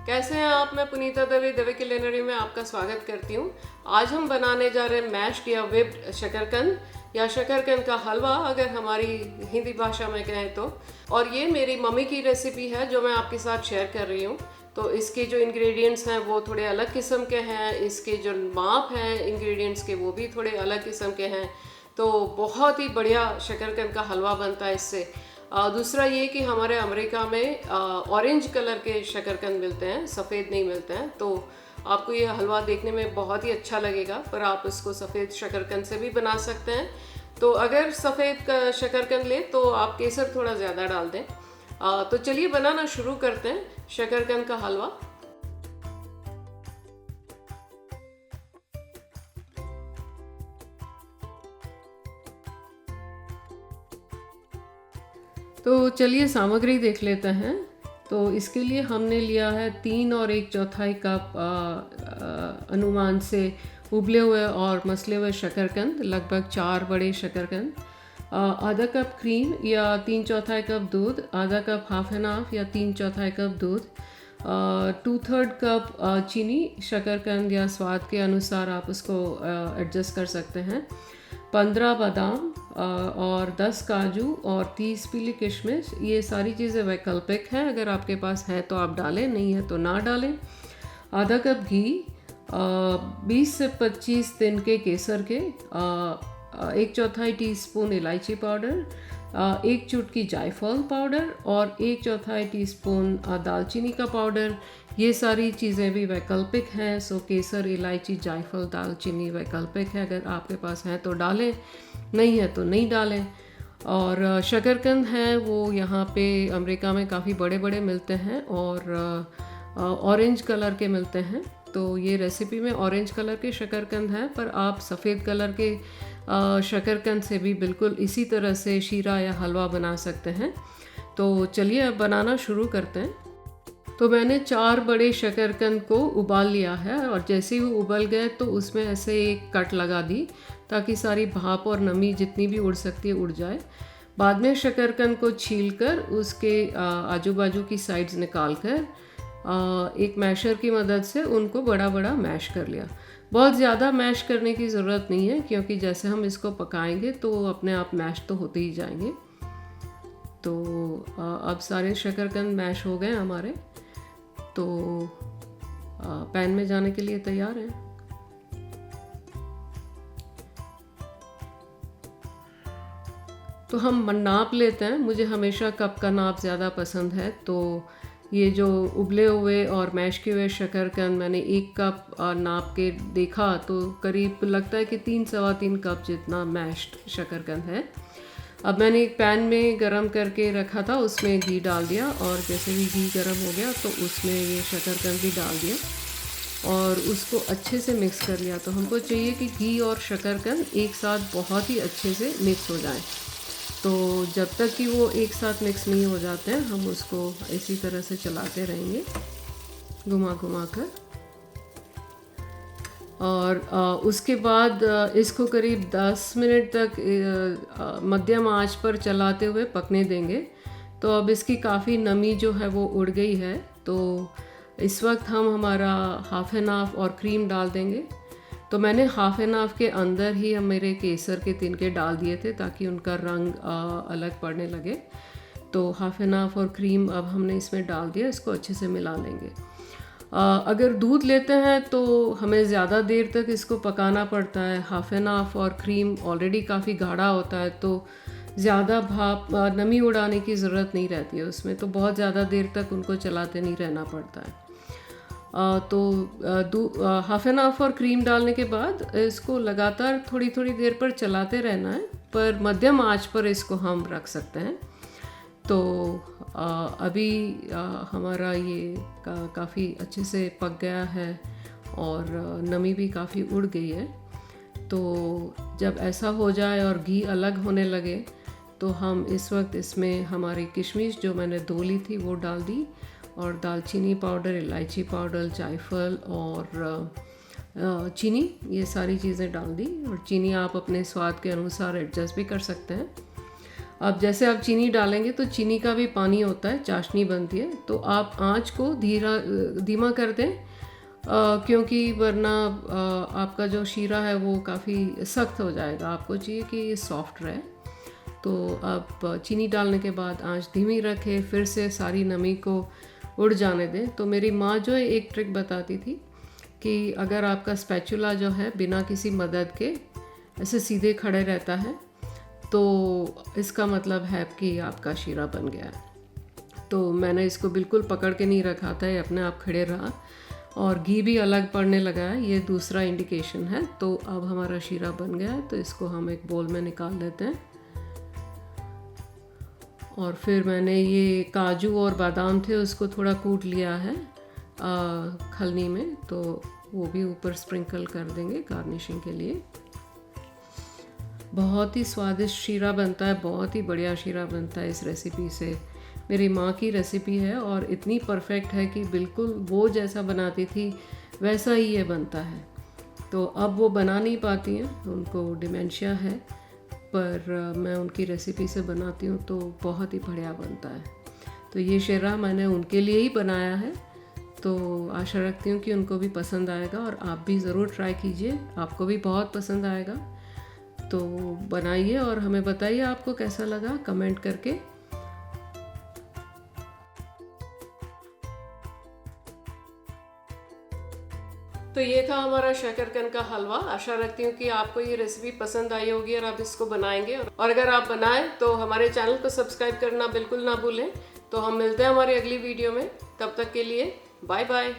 कैसे हैं आप? मैं पुनीता दवे दवे किलिनरी में आपका स्वागत करती हूँ। आज हम बनाने जा रहे हैं मैश्ड या विप्ड शकरकंद या शकरकंद का हलवा अगर हमारी हिंदी भाषा में कहें तो। और ये मेरी मम्मी की रेसिपी है जो मैं आपके साथ शेयर कर रही हूँ। तो इसके जो इंग्रेडिएंट्स हैं वो थोड़े अलग किस्म के हैं, इसके जो माप हैं इंग्रेडिएंट्स के वो भी थोड़े अलग किस्म के हैं। तो बहुत ही बढ़िया शकरकंद का हलवा बनता है इससे। दूसरा ये कि हमारे अमेरिका में ऑरेंज कलर के शकरकंद मिलते हैं, सफ़ेद नहीं मिलते हैं। तो आपको ये हलवा देखने में बहुत ही अच्छा लगेगा, पर आप इसको सफ़ेद शकरकंद से भी बना सकते हैं। तो अगर सफ़ेद शकरकंद लें तो आप केसर थोड़ा ज़्यादा डाल दें। तो चलिए बनाना शुरू करते हैं शकरकंद का हलवा। तो चलिए सामग्री देख लेते हैं। तो इसके लिए हमने लिया है 3 और 1/4 कप अनुमान से उबले हुए और मसले हुए शकरकंद, लगभग 4 बड़े शकरकंद, आधा कप क्रीम या 3/4 कप दूध, आधा कप हाफ एंड हाफ या 3/4 कप दूध, 2/3 कप चीनी, शकरकंद या स्वाद के अनुसार आप उसको एडजस्ट कर सकते हैं, 15 बादाम और 10 काजू और 30 पीली किशमिश। ये सारी चीज़ें वैकल्पिक हैं, अगर आपके पास है तो आप डालें, नहीं है तो ना डालें। आधा कप घी, 20 से 25 दिन के केसर के, 1/4 टीस्पून इलायची पाउडर, 1 चुटकी जायफल पाउडर और 1/4 टीस्पून दालचीनी का पाउडर। ये सारी चीज़ें भी वैकल्पिक हैं। सो केसर, इलायची, जायफल, दालचीनी वैकल्पिक है, अगर आपके पास है तो डालें, नहीं है तो नहीं डालें। और शकरकंद हैं वो यहाँ पे अमेरिका में काफ़ी बड़े बड़े मिलते हैं और ऑरेंज कलर के मिलते हैं। तो ये रेसिपी में ऑरेंज कलर के शकरकंद हैं, पर आप सफ़ेद कलर के शकरकंद से भी बिल्कुल इसी तरह से शीरा या हलवा बना सकते हैं। तो चलिए अब बनाना शुरू करते हैं। तो मैंने 4 बड़े शकरकंद को उबाल लिया है और जैसे ही वो उबल गए तो उसमें ऐसे एक कट लगा दी ताकि सारी भाप और नमी जितनी भी उड़ सकती है उड़ जाए। बाद में शकरकंद को छीलकर उसके आजू बाजू की साइड्स निकाल कर एक मैशर की मदद से उनको बड़ा बड़ा मैश कर लिया। बहुत ज़्यादा मैश करने की ज़रूरत नहीं है क्योंकि जैसे हम इसको पकाएंगे तो अपने आप मैश तो होते ही जाएंगे। तो अब सारे शकरकंद मैश हो गए हमारे, तो पैन में जाने के लिए तैयार हैं। तो हम नाप लेते हैं। मुझे हमेशा कप का नाप ज़्यादा पसंद है। तो ये जो उबले हुए और मैश किए हुए शकरकंद मैंने 1 कप नाप के देखा तो करीब लगता है कि 3-3.25 कप जितना मैश्ड शकरकंद है। अब मैंने एक पैन में गरम करके रखा था, उसमें घी डाल दिया और जैसे ही घी गरम हो गया तो उसमें ये शकरकंद भी डाल दिया और उसको अच्छे से मिक्स कर लिया। तो हमको चाहिए कि घी और शकरकंद एक साथ बहुत ही अच्छे से मिक्स हो जाएं। तो जब तक कि वो एक साथ मिक्स नहीं हो जाते हैं हम उसको इसी तरह से चलाते रहेंगे घुमा घुमा कर। और उसके बाद इसको करीब 10 मिनट तक मध्यम आंच पर चलाते हुए पकने देंगे। तो अब इसकी काफ़ी नमी जो है वो उड़ गई है। तो इस वक्त हम हमारा हाफ एंड हाफ और क्रीम डाल देंगे। तो मैंने हाफ एंड हाफ के अंदर ही हम मेरे केसर के तिनके डाल दिए थे ताकि उनका रंग अलग पड़ने लगे। तो हाफ एंड हाफ और क्रीम अब हमने इसमें डाल दिया, इसको अच्छे से मिला लेंगे। अगर दूध लेते हैं तो हमें ज़्यादा देर तक इसको पकाना पड़ता है। हाफ एंड हाफ और क्रीम ऑलरेडी काफ़ी गाढ़ा होता है तो ज़्यादा भाप नमी उड़ाने की ज़रूरत नहीं रहती है उसमें, तो बहुत ज़्यादा देर तक उनको चलाते नहीं रहना पड़ता है। तो हाफ एंड हाफ और क्रीम डालने के बाद इसको लगातार थोड़ी थोड़ी देर पर चलाते रहना है, पर मध्यम आंच पर इसको हम रख सकते हैं। तो अभी हमारा ये काफ़ी अच्छे से पक गया है और नमी भी काफ़ी उड़ गई है। तो जब ऐसा हो जाए और घी अलग होने लगे तो हम इस वक्त इसमें हमारी किशमिश जो मैंने धो ली थी वो डाल दी और दालचीनी पाउडर, इलायची पाउडर, जायफल और चीनी, ये सारी चीज़ें डाल दी। और चीनी आप अपने स्वाद के अनुसार एडजस्ट भी कर सकते हैं। अब जैसे आप चीनी डालेंगे तो चीनी का भी पानी होता है, चाशनी बनती है, तो आप आँच को धीमा कर दें, क्योंकि वरना आपका जो शीरा है वो काफ़ी सख्त हो जाएगा। आपको चाहिए कि ये सॉफ्ट रहे। तो आप चीनी डालने के बाद आँच धीमी रखें, फिर से सारी नमी को उड़ जाने दें। तो मेरी माँ जो है एक ट्रिक बताती थी कि अगर आपका स्पैचुला जो है बिना किसी मदद के ऐसे सीधे खड़े रहता है तो इसका मतलब है कि आपका शीरा बन गया है। तो मैंने इसको बिल्कुल पकड़ के नहीं रखा था, ये अपने आप खड़े रहा और घी भी अलग पड़ने लगा है, ये दूसरा इंडिकेशन है। तो अब हमारा शीरा बन गया है, तो इसको हम एक बोल में निकाल लेते हैं। और फिर मैंने ये काजू और बादाम थे उसको थोड़ा कूट लिया है खलनी में, तो वो भी ऊपर स्प्रिंकल कर देंगे गार्निशिंग के लिए। बहुत ही स्वादिष्ट शीरा बनता है, बहुत ही बढ़िया शीरा बनता है इस रेसिपी से। मेरी माँ की रेसिपी है और इतनी परफेक्ट है कि बिल्कुल वो जैसा बनाती थी वैसा ही ये बनता है। तो अब वो बना नहीं पाती हैं, उनको डिमेंशिया है, पर मैं उनकी रेसिपी से बनाती हूँ तो बहुत ही बढ़िया बनता है। तो ये शीरा मैंने उनके लिए ही बनाया है, तो आशा रखती हूँ कि उनको भी पसंद आएगा और आप भी ज़रूर ट्राई कीजिए, आपको भी बहुत पसंद आएगा। तो बनाइए और हमें बताइए आपको कैसा लगा कमेंट करके। तो ये था हमारा शकरकंद का हलवा। आशा रखती हूँ कि आपको ये रेसिपी पसंद आई होगी और आप इसको बनाएंगे। और अगर आप बनाएं तो हमारे चैनल को सब्सक्राइब करना बिल्कुल ना भूलें। तो हम मिलते हैं हमारी अगली वीडियो में, तब तक के लिए बाय बाय।